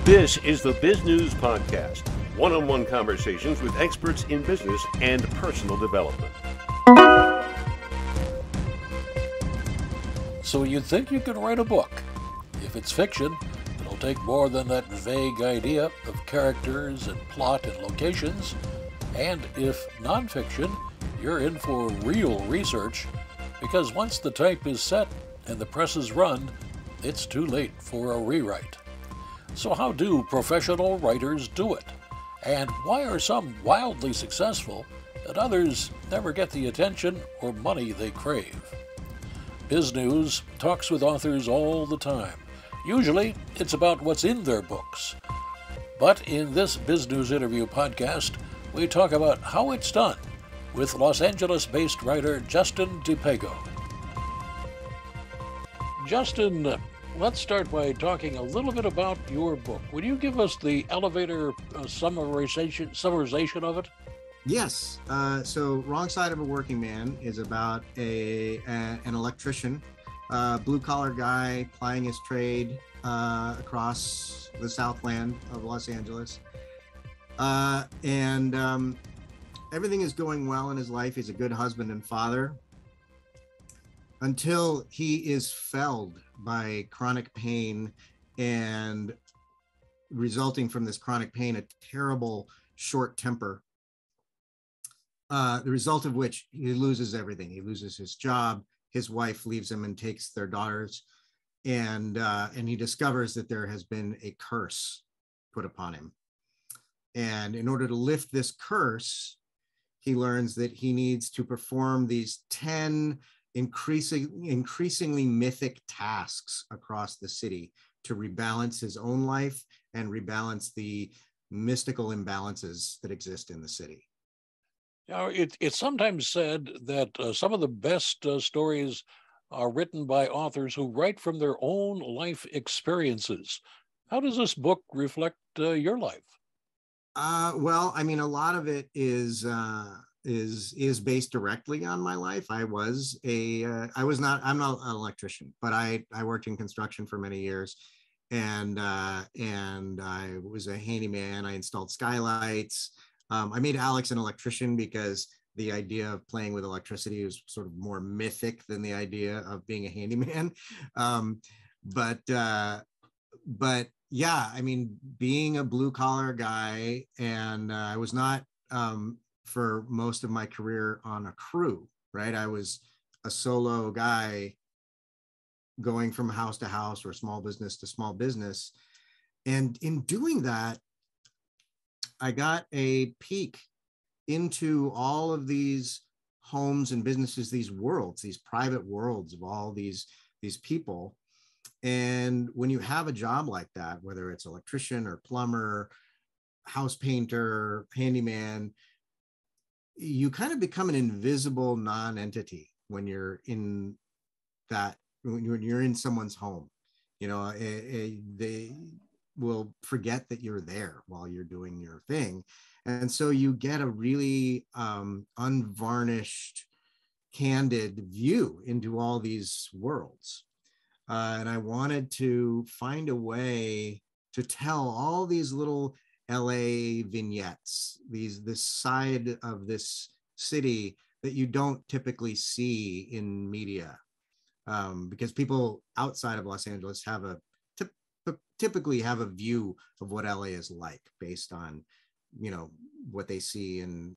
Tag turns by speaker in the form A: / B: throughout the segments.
A: This is the Biz News Podcast, one-on-one conversations with experts in business and personal development.
B: So you'd think you could write a book. If it's fiction, it'll take more than that vague idea of characters and plot and locations. And if nonfiction, you're in for real research, because once the type is set and the press is run, it's too late for a rewrite. So how do professional writers do it? And why are some wildly successful and others never get the attention or money they crave? Biz News talks with authors all the time. Usually, it's about what's in their books. But in this Bizgnus Interview podcast, we talk about how it's done with Los Angeles-based writer Justin DiPego. Justin, let's start by talking a little bit about your book. Would you give us the elevator summarization of it?
C: Yes. So Wrong Side of a Working Man is about an electrician, blue-collar guy plying his trade across the Southland of Los Angeles. And everything is going well in his life. He's a good husband and father until he is felled by chronic pain, and resulting from this chronic pain, a terrible short temper. The result of which he loses everything. He loses his job. His wife leaves him and takes their daughters, and he discovers that there has been a curse put upon him. And in order to lift this curse, he learns that he needs to perform these 10 increasingly mythic tasks across the city to rebalance his own life and rebalance the mystical imbalances that exist in the city.
B: Now, it's sometimes said that some of the best stories are written by authors who write from their own life experiences. How does this book reflect your life?
C: Well, I mean, a lot of it is based directly on my life. I'm not an electrician, but I worked in construction for many years, and I was a handyman. I installed skylights. I made Alex an electrician because the idea of playing with electricity is sort of more mythic than the idea of being a handyman. But yeah, I mean, being a blue collar guy, and I was not for most of my career on a crew, right? I was a solo guy going from house to house or small business to small business. And in doing that, I got a peek into all of these homes and businesses, these worlds, these private worlds of all these people. And when you have a job like that, whether it's electrician or plumber, house painter, handyman, you kind of become an invisible non-entity when you're in that, when you're in someone's home. You know, they will forget that you're there while you're doing your thing. And so you get a really unvarnished, candid view into all these worlds. And I wanted to find a way to tell all these little LA vignettes, this side of this city that you don't typically see in media, because people outside of Los Angeles typically have a view of what LA is like based on, you know, what they see in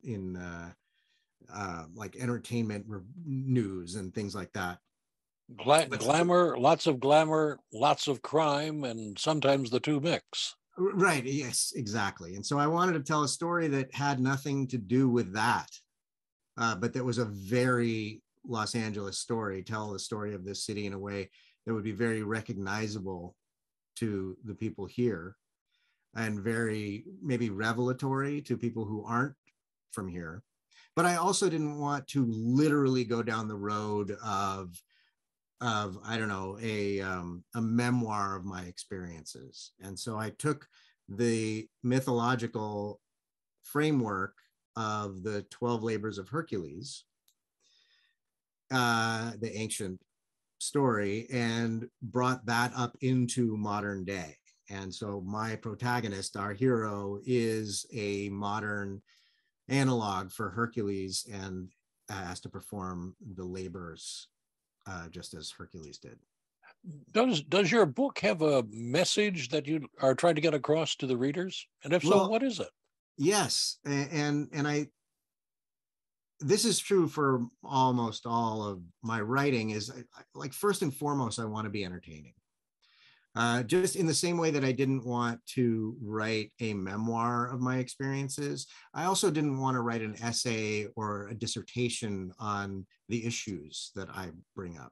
C: like entertainment news and things like that.
B: Glamour, lots of crime, and sometimes the two mix.
C: Right. Yes, exactly. And so I wanted to tell a story that had nothing to do with that, but that was a very Los Angeles story, tell the story of this city in a way that would be very recognizable to the people here and very maybe revelatory to people who aren't from here. But I also didn't want to literally go down the road of I don't know, a memoir of my experiences. And so I took the mythological framework of the 12 labors of Hercules, the ancient story, and brought that up into modern day. And so my protagonist, our hero, is a modern analog for Hercules and has to perform the labors just as Hercules did.
B: Does your book have a message that you are trying to get across to the readers? And if so, what is it?
C: Yes, and I this is true for almost all of my writing. Is like, first and foremost, I want to be entertaining. Just in the same way that I didn't want to write a memoir of my experiences, I also didn't want to write an essay or a dissertation on the issues that I bring up.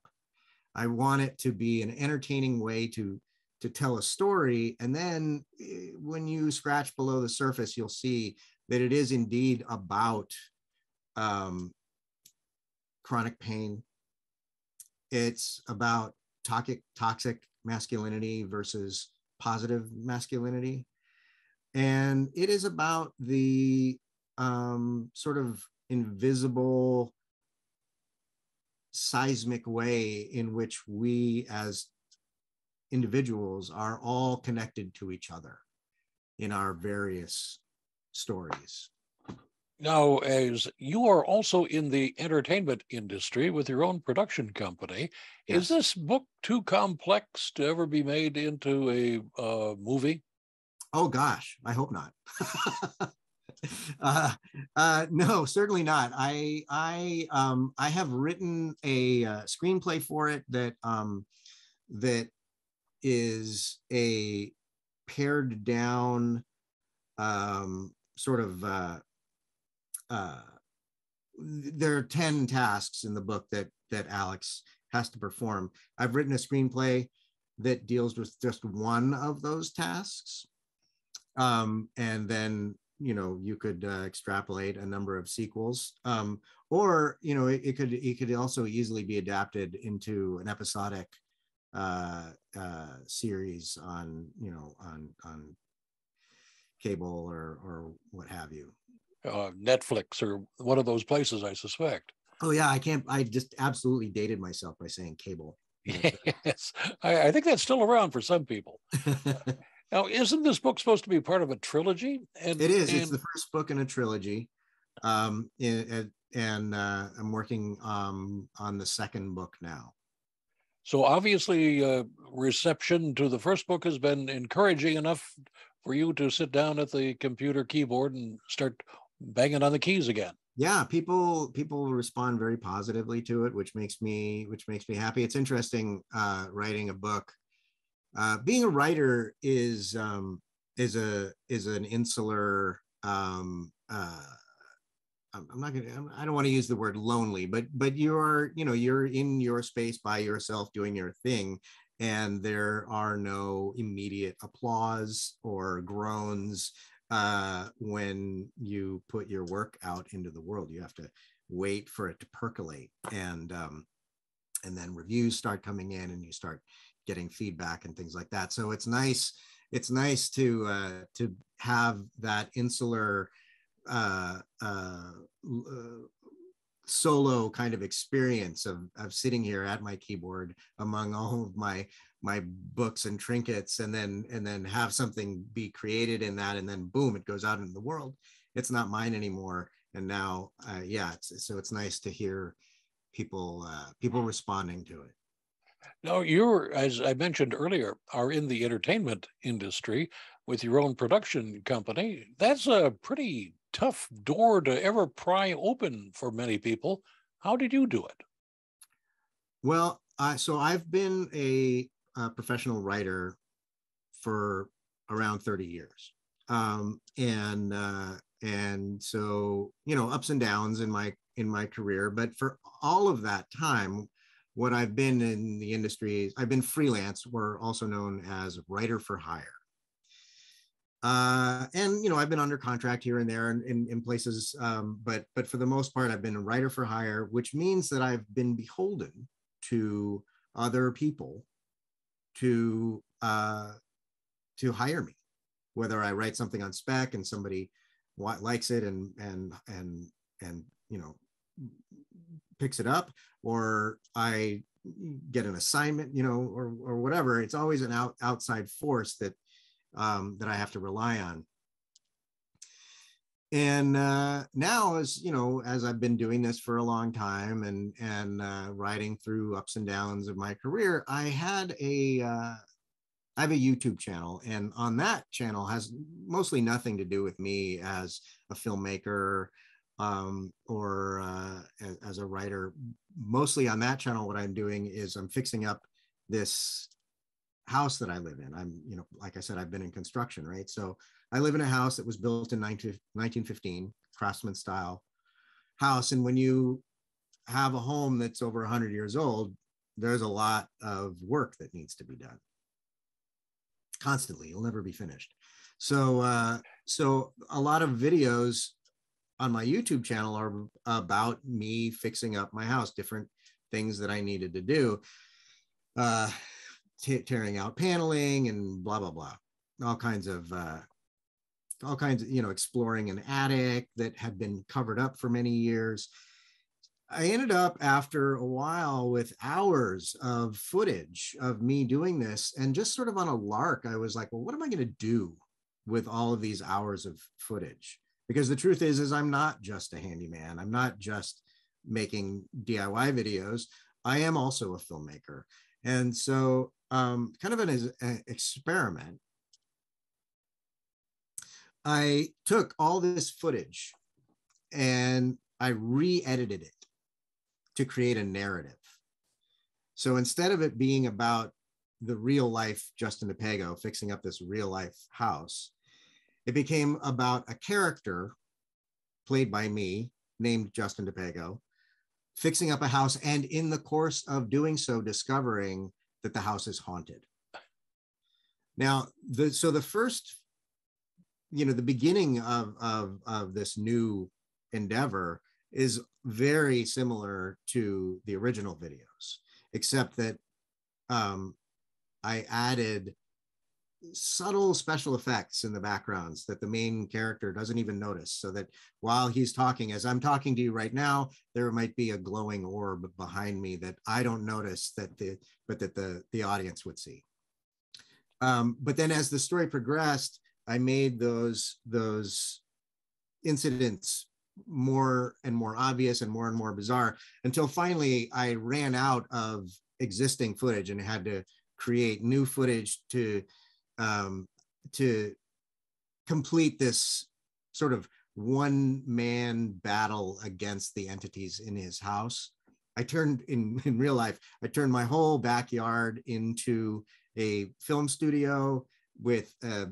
C: I want it to be an entertaining way to tell a story. And then when you scratch below the surface, you'll see that it is indeed about chronic pain. It's about toxic masculinity versus positive masculinity. And it is about the sort of invisible seismic way in which we as individuals are all connected to each other in our various stories.
B: Now, as you are also in the entertainment industry with your own production company,
C: Yes.
B: Is this book too complex to ever be made into a movie?
C: Oh gosh, I hope not. No, certainly not. I have written a screenplay for it that that is a pared down sort of. There are 10 tasks in the book that Alex has to perform. I've written a screenplay that deals with just one of those tasks. And then, you could extrapolate a number of sequels, or, it could also easily be adapted into an episodic series on cable or what have you.
B: Netflix or one of those places, I suspect.
C: Oh yeah, I just absolutely dated myself by saying cable.
B: Yes, I think that's still around for some people. Now, isn't this book supposed to be part of a trilogy?
C: It is. It's the first book in a trilogy, and I'm working on the second book now.
B: So obviously, reception to the first book has been encouraging enough for you to sit down at the computer keyboard and start banging on the keys again.
C: Yeah, people respond very positively to it, which makes me happy. It's interesting writing a book. Being a writer is an insular. I don't want to use the word lonely, but you're in your space by yourself doing your thing, and there are no immediate applause or groans when you put your work out into the world. You have to wait for it to percolate, and then reviews start coming in, and you start getting feedback and things like that. So it's nice to have that insular solo kind of experience of sitting here at my keyboard among all of my books and trinkets, and then have something be created in that, and then boom, it goes out into the world. It's not mine anymore. And now it's nice to hear people responding to it.
B: Now, you, as I mentioned earlier, are in the entertainment industry with your own production company. That's a pretty tough door to ever pry open for many people. How did you do it?
C: Well, so I've been a professional writer for around 30 years. And so, ups and downs in my career, but for all of that time, what I've been in the industry, I've been freelance, or also known as writer for hire. And I've been under contract here and there in places, but for the most part, I've been a writer for hire, which means that I've been beholden to other people to hire me, whether I write something on spec and somebody likes it and picks it up, or I get an assignment, or whatever. It's always an outside force that that I have to rely on. And now, as you know, as I've been doing this for a long time and riding through ups and downs of my career, I have a YouTube channel, and on that channel has mostly nothing to do with me as a filmmaker or as a writer. Mostly on that channel, what I'm doing is I'm fixing up this house that I live in. I'm, you know, like I said, I've been in construction, right? So I live in a house that was built in 1915, craftsman style house. And when you have a home that's over 100 years old, there's a lot of work that needs to be done constantly. It'll never be finished. So, so a lot of videos on my YouTube channel are about me fixing up my house, different things that I needed to do, tearing out paneling and blah, blah, blah, all kinds of, you know, exploring an attic that had been covered up for many years. I ended up after a while with hours of footage of me doing this, and just sort of on a lark, I was like, well, what am I going to do with all of these hours of footage? Because the truth is I'm not just a handyman. I'm not just making DIY videos. I am also a filmmaker. And so kind of an experiment, I took all this footage and I re-edited it to create a narrative. So instead of it being about the real life Justin DiPego fixing up this real life house, it became about a character played by me named Justin DiPego fixing up a house, and in the course of doing so, discovering that the house is haunted. Now, so the first, you know, the beginning of this new endeavor is very similar to the original videos, except that I added subtle special effects in the backgrounds that the main character doesn't even notice, so that while he's talking, as I'm talking to you right now, there might be a glowing orb behind me that I don't notice, that the audience would see. But then as the story progressed, I made those incidents more and more obvious and more bizarre, until finally I ran out of existing footage and had to create new footage to complete this sort of one-man battle against the entities in his house. I turned in real life, I turned my whole backyard into a film studio with a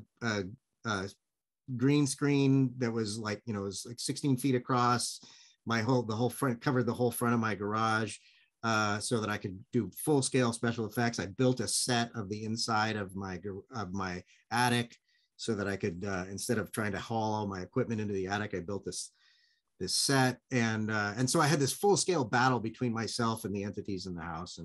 C: green screen that was like, you know, it was like 16 feet across. The whole front, covered the whole front of my garage, so that I could do full scale special effects. I built a set of the inside of my attic so that I could, instead of trying to haul all my equipment into the attic, I built this set. And so I had this full scale battle between myself and the entities in the house.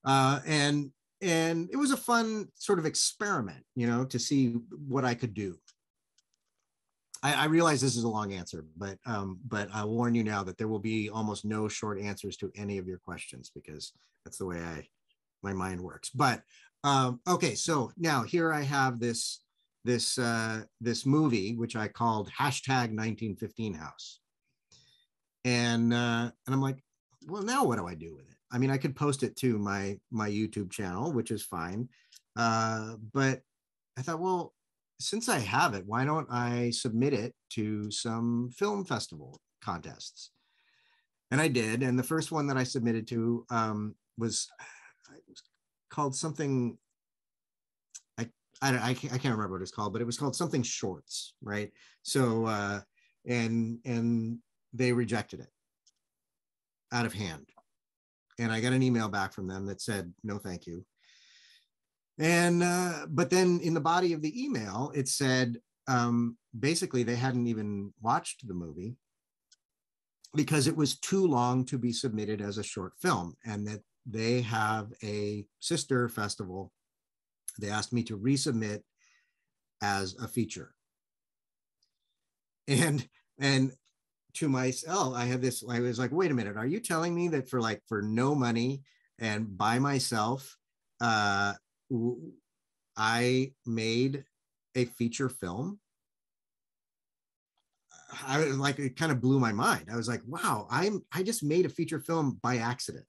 C: And it was a fun sort of experiment, you know, to see what I could do. I realize this is a long answer, but I'll warn you now that there will be almost no short answers to any of your questions, because that's the way my mind works. But okay, so now here I have this movie which I called #1915 House, and I'm like, well, now what do I do with it? I mean, I could post it to my YouTube channel, which is fine, but I thought, well, since I have it, why don't I submit it to some film festival contests? And I did. And the first one that I submitted to was called something, I can't remember what it's called, but it was called something Shorts, right? So, and they rejected it out of hand. And I got an email back from them that said, no, thank you. And but then in the body of the email, it said basically they hadn't even watched the movie because it was too long to be submitted as a short film, and that they have a sister festival. They asked me to resubmit as a feature. And to myself, I was like, wait a minute, are you telling me that for no money and by myself, I made a feature film. I was like, it kind of blew my mind. I was like, wow, I just made a feature film by accident.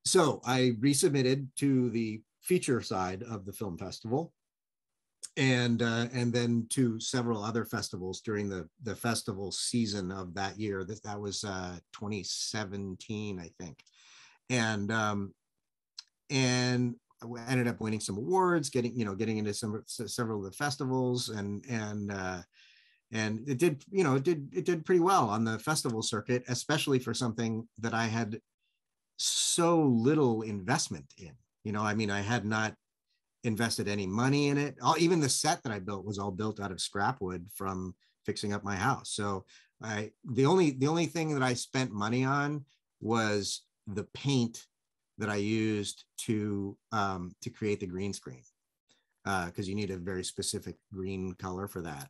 C: So I resubmitted to the feature side of the film festival, and then to several other festivals during the festival season of that year. That was 2017, I think, and I ended up winning some awards, getting into several of the festivals, and it did, it did pretty well on the festival circuit, especially for something that I had so little investment in. I mean, I had not invested any money in it. Even the set that I built was all built out of scrap wood from fixing up my house. So the only thing that I spent money on was the paint that I used to create the green screen, because you need a very specific green color for that.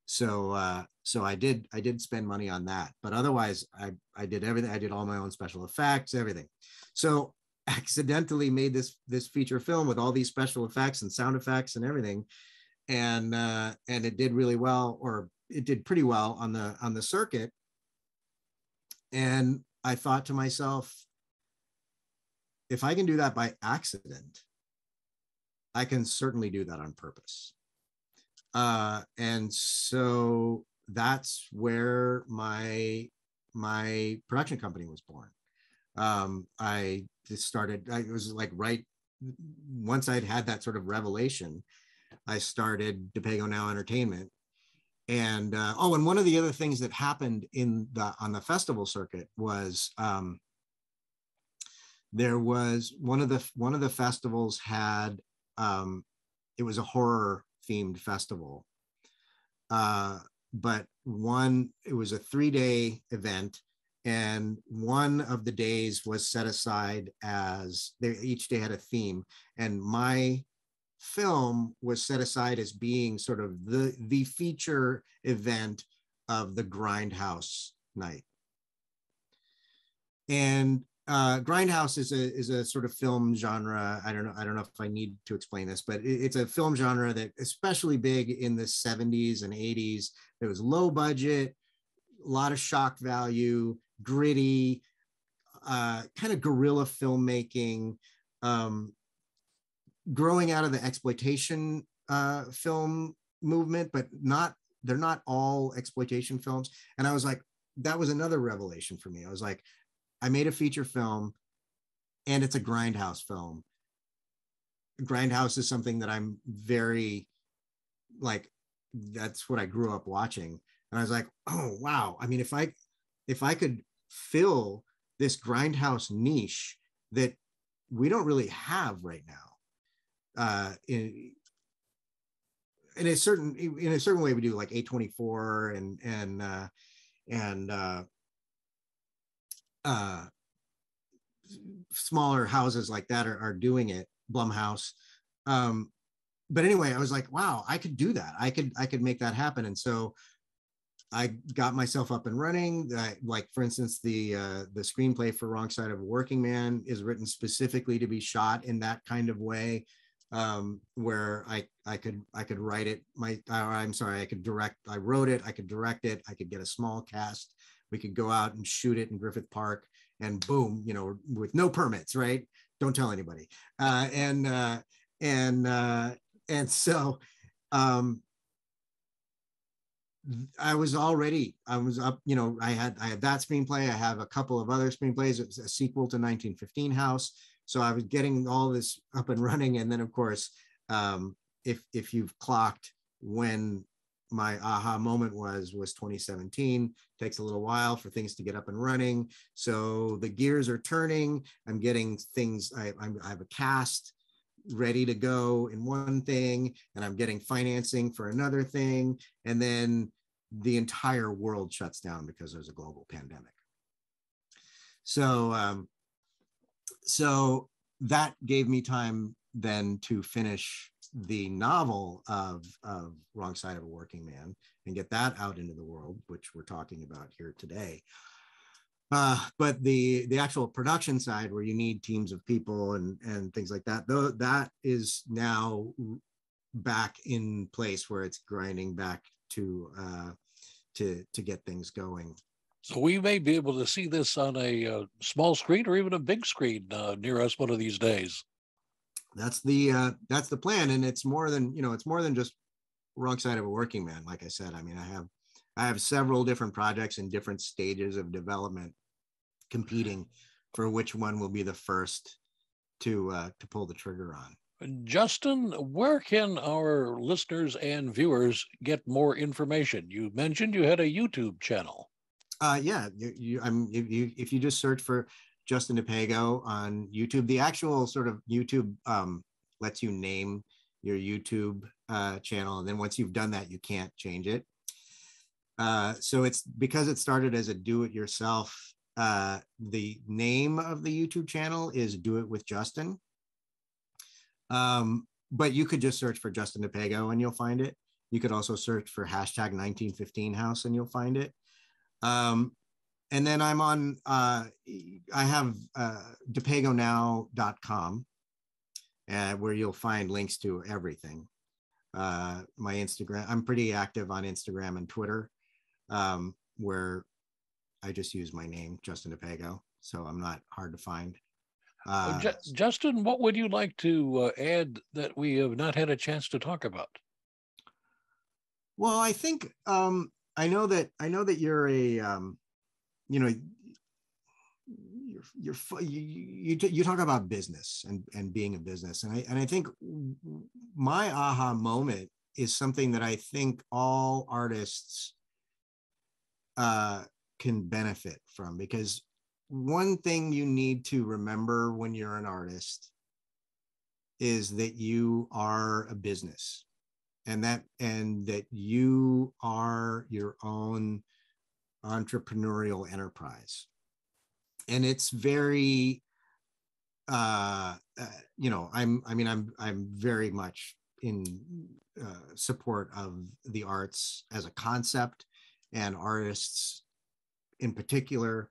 C: So I did spend money on that, but otherwise I did everything. I did all my own special effects, everything. So accidentally made this feature film with all these special effects and sound effects and everything, and it did really well, or it did pretty well on the circuit. And I thought to myself, if I can do that by accident, I can certainly do that on purpose. And so that's where my production company was born. I just started, it was like right once I'd had that sort of revelation, I started DiPego Now Entertainment. And and one of the other things that happened on the festival circuit was there was one of the festivals had it was a horror themed festival, but it was a 3-day event, and one of the days was set aside as each day had a theme, and my film was set aside as being sort of the feature event of the Grindhouse night. And Grindhouse is a sort of film genre. I don't know if I need to explain this, but it's a film genre that especially big in the 70s and 80s. It was low budget, a lot of shock value, gritty, kind of guerrilla filmmaking, growing out of the exploitation film movement, but they're not all exploitation films. And I was like, that was another revelation for me. I was like, I made a feature film and it's a Grindhouse film. Grindhouse is something that I'm very that's what I grew up watching. And I was like, oh, wow. I mean, if I could fill this Grindhouse niche that we don't really have right now, in a certain way, we do like A24 and smaller houses like that are doing it, Blumhouse. But anyway, I was like, wow, I could do that. I could make that happen. And so I got myself up and running. Like, for instance, the screenplay for Wrong Side of a Working Man is written specifically to be shot in that kind of way, where I could write it. I could direct. I wrote it. I could direct it. I could get a small cast. We could go out and shoot it in Griffith Park, and boom, with no permits, right? Don't tell anybody. And so I was up, I had that screenplay. I have a couple of other screenplays. It's a sequel to 1915 House. So I was getting all this up and running. And then of course, if you've clocked when my aha moment was 2017, takes a little while for things to get up and running. So the gears are turning. I'm getting things, I have a cast ready to go in one thing, and I'm getting financing for another thing. And then the entire world shuts down because there's a global pandemic. So, so that gave me time then to finish the novel of Wrong Side of a Working Man and get that out into the world, which we're talking about here today. But the actual production side, where you need teams of people and things like that, though, that is now back in place, where it's grinding back to get things going.
B: So we may be able to see this on a small screen or even a big screen near us one of these days.
C: That's the plan, and it's more than just Wrong Side of a Working Man. Like I said, I mean, I have several different projects in different stages of development, competing for which one will be the first to pull the trigger on.
B: Justin, where can our listeners and viewers get more information? You mentioned you had a YouTube channel.
C: Yeah, if you just search for Justin DiPego on YouTube, the actual sort of YouTube lets you name your YouTube channel, and then once you've done that, you can't change it. So it's because it started as a do-it-yourself. The name of the YouTube channel is Do It With Justin. But you could just search for Justin DiPego and you'll find it. You could also search for hashtag 1915 house and you'll find it. And then I'm on, I have DiPegoNow.com, where you'll find links to everything. My Instagram, I'm pretty active on Instagram and Twitter, where I just use my name, Justin DiPego. So I'm not hard to find.
B: Justin, what would you like to add that we have not had a chance to talk about?
C: Well, I think I know that you're a you talk about business and being a business, and I think my aha moment is something that I think all artists can benefit from, because one thing you need to remember when you're an artist is that you are a business, and that you are your own entrepreneurial enterprise. And it's very I'm very much in support of the arts as a concept, and artists in particular.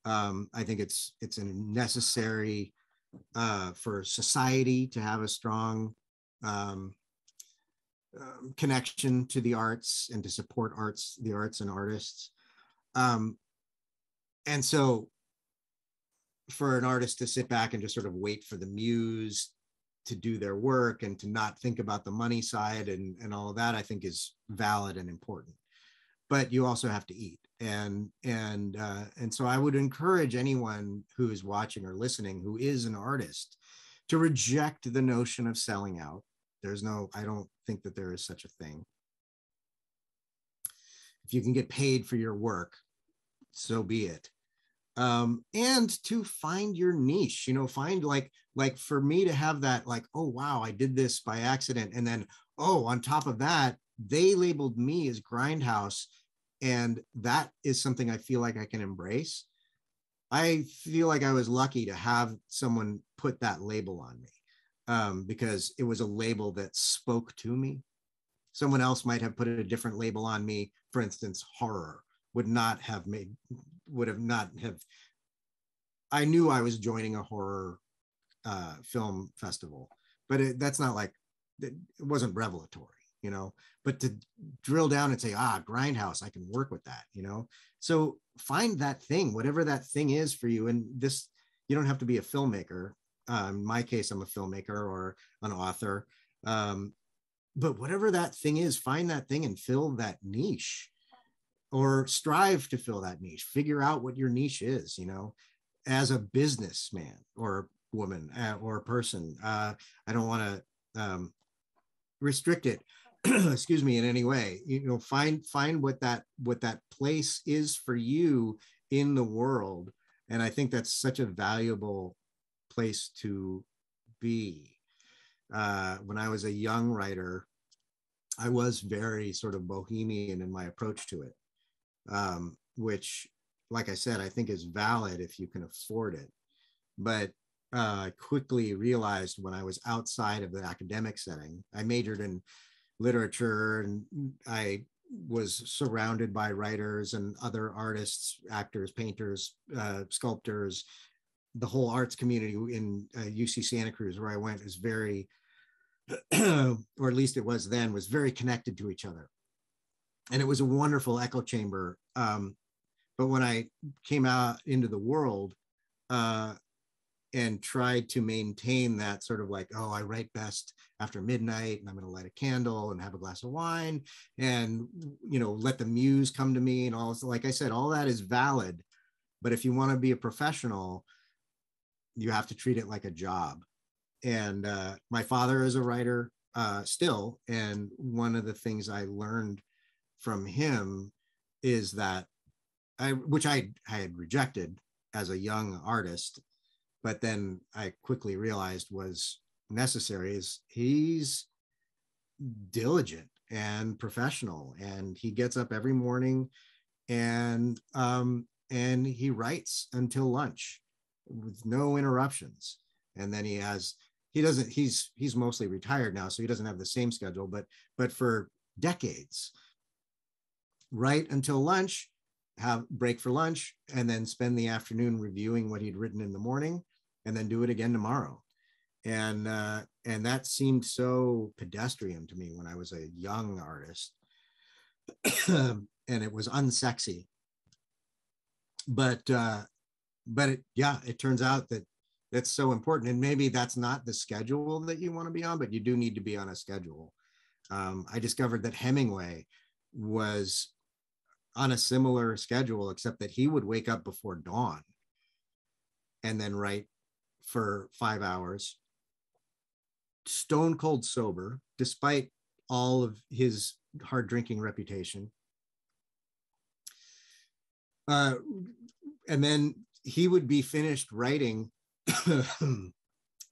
C: I think it's a necessary for society to have a strong connection to the arts and to support the arts and artists. And so for an artist to sit back and just sort of wait for the muse to do their work and to not think about the money side and all of that, I think is valid and important. But you also have to eat. And so I would encourage anyone who is watching or listening who is an artist to reject the notion of selling out. I don't think that there is such a thing. If you can get paid for your work, so be it. And to find your niche, find like for me to have that, like, oh, wow, I did this by accident. And then, oh, on top of that, they labeled me as Grindhouse. And that is something I feel like I can embrace. I feel like I was lucky to have someone put that label on me, because it was a label that spoke to me. Someone else might have put a different label on me. For instance, horror I knew I was joining a horror film festival, but that's not like, it wasn't revelatory, but to drill down and say, Grindhouse, I can work with that, So find that thing, whatever that thing is for you. And this, you don't have to be a filmmaker. In my case, I'm a filmmaker or an author. But whatever that thing is, find that thing and fill that niche, or strive to fill that niche. Figure out what your niche is, as a businessman or woman or person. I don't want to restrict it, excuse me, in any way. Find what that place is for you in the world. And I think that's such a valuable place to be. When I was a young writer, I was very sort of bohemian in my approach to it, which, like I said, I think is valid if you can afford it. But I quickly realized when I was outside of the academic setting, I majored in literature, and I was surrounded by writers and other artists, actors, painters, sculptors. The whole arts community in UC Santa Cruz, where I went, is very, or at least it was then, was very connected to each other. And it was a wonderful echo chamber. But when I came out into the world and tried to maintain that sort of like, oh, I write best after midnight, and I'm going to light a candle and have a glass of wine and, let the muse come to me and all. Like I said, all that is valid. But if you want to be a professional, you have to treat it like a job. And my father is a writer still. And one of the things I learned from him is that which I had rejected as a young artist, but then I quickly realized was necessary, is he's diligent and professional, and he gets up every morning and he writes until lunch with no interruptions. And then he's mostly retired now, so he doesn't have the same schedule, but for decades, write until lunch, have break for lunch, and then spend the afternoon reviewing what he'd written in the morning, and then do it again tomorrow. And that seemed so pedestrian to me when I was a young artist, and it was unsexy. But it turns out that that's so important. And maybe that's not the schedule that you want to be on, but you do need to be on a schedule. I discovered that Hemmingway was on a similar schedule, except that he would wake up before dawn and then write for 5 hours, stone cold sober, despite all of his hard drinking reputation. And then he would be finished writing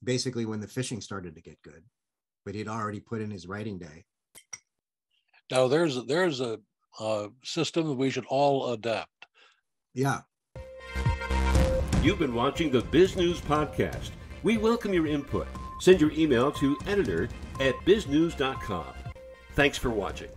C: basically when the fishing started to get good, but he'd already put in his writing day.
B: Now there's a system that we should all adapt.
C: Yeah.
A: You've been watching the Bizgnus Podcast. We welcome your input. Send your email to editor@biznews.com. Thanks for watching.